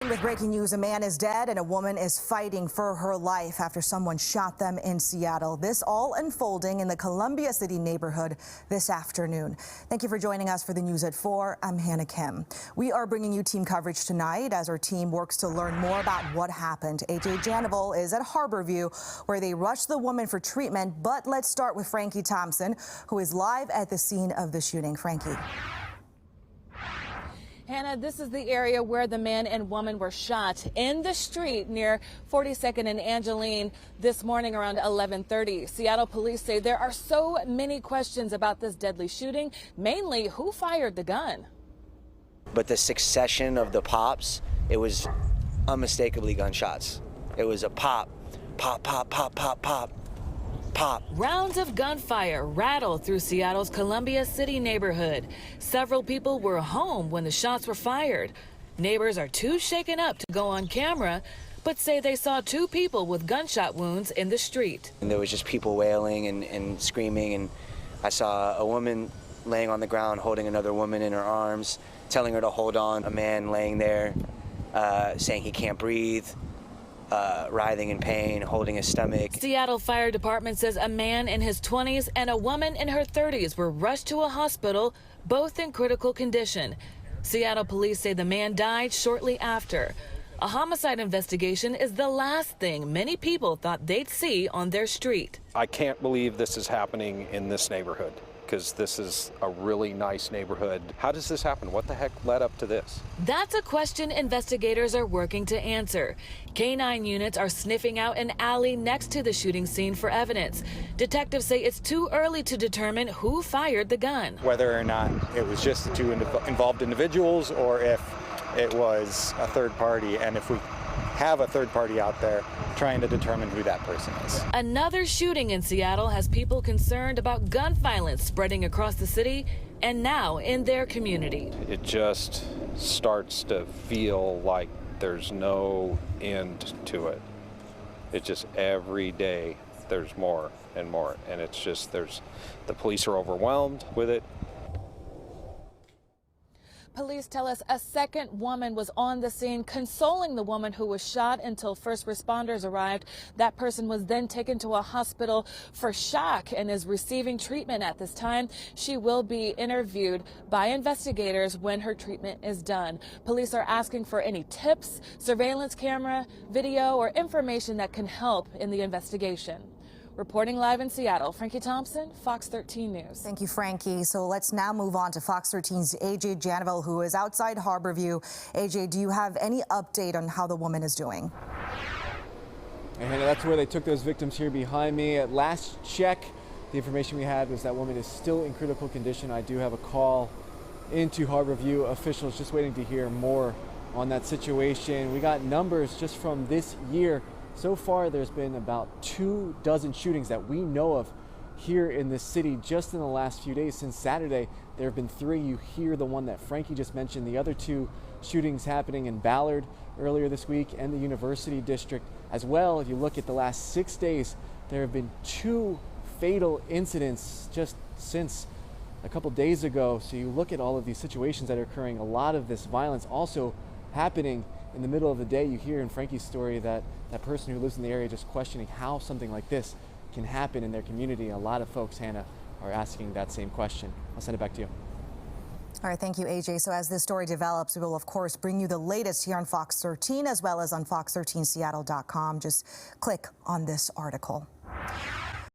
with breaking news, a man is dead and a woman is fighting for her life after someone shot them in Seattle. This all unfolding in the Columbia City neighborhood this afternoon. Thank you for joining us for the news at 4. I'm Hannah Kim. We are bringing you team coverage tonight as our team works to learn more about what happened. AJ Janival is at Harborview where they rushed the woman for treatment. But let's start with Frankie Thompson, who is live at the scene of the shooting. Frankie. Hannah, this is the area where the man and woman were shot in the street near 42nd and Angeline this morning around 11:30. Seattle police say there are so many questions about this deadly shooting, mainly who fired the gun. But the succession of the pops, it was unmistakably gunshots. It was a pop, pop, pop, pop, pop, pop. Pop. Rounds of gunfire rattled through Seattle's Columbia City neighborhood. Several people were home when the shots were fired. Neighbors are too shaken up to go on camera, but say they saw two people with gunshot wounds in the street. And there was just people wailing and screaming, and I saw a woman laying on the ground holding another woman in her arms, telling her to hold on. A man laying there saying he can't breathe. Writhing in pain, holding his stomach. Seattle Fire Department says a man in his 20s and a woman in her 30s were rushed to a hospital, both in critical condition. Seattle police say the man died shortly after. A homicide investigation is the last thing many people thought they'd see on their street. I can't believe this is happening in this neighborhood, because this is a really nice neighborhood. How does this happen? What the heck led up to this? That's a question investigators are working to answer. K-9 units are sniffing out an alley next to the shooting scene for evidence. Detectives say it's too early to determine who fired the gun. Whether or not it was just the two involved individuals or if it was a third party, and if we have a third party out there trying to determine who that person is. Another shooting in Seattle has people concerned about gun violence spreading across the city and now in their community. It just starts to feel like there's no end to it. It's just every day there's more and more, and it's just the police are overwhelmed with it. Police tell us a second woman was on the scene consoling the woman who was shot until first responders arrived. That person was then taken to a hospital for shock and is receiving treatment at this time. She will be interviewed by investigators when her treatment is done. Police are asking for any tips, surveillance camera, video, or information that can help in the investigation. Reporting live in Seattle, Frankie Thompson, Fox 13 News. Thank you, Frankie. So let's now move on to Fox 13's AJ Janival, who is outside Harborview. AJ, do you have any update on how the woman is doing? And that's where they took those victims here behind me. At last check, the information we had was that woman is still in critical condition. I do have a call into Harborview officials just waiting to hear more on that situation. We got numbers just from this year. So far, there's been about 24 shootings that we know of here in this city just in the last few days. Since Saturday, there have been 3. You hear the one that Frankie just mentioned. The other 2 shootings happening in Ballard earlier this week and the University District as well. If you look at the last 6 days, there have been 2 fatal incidents just since a couple days ago. So you look at all of these situations that are occurring, a lot of this violence also happening in the middle of the day. You hear in Frankie's story that person who lives in the area just questioning how something like this can happen in their community. A lot of folks, Hannah, are asking that same question. I'll send it back to you. All right, thank you, AJ. So as this story develops, we will, of course, bring you the latest here on Fox 13 as well as on fox13seattle.com. Just click on this article.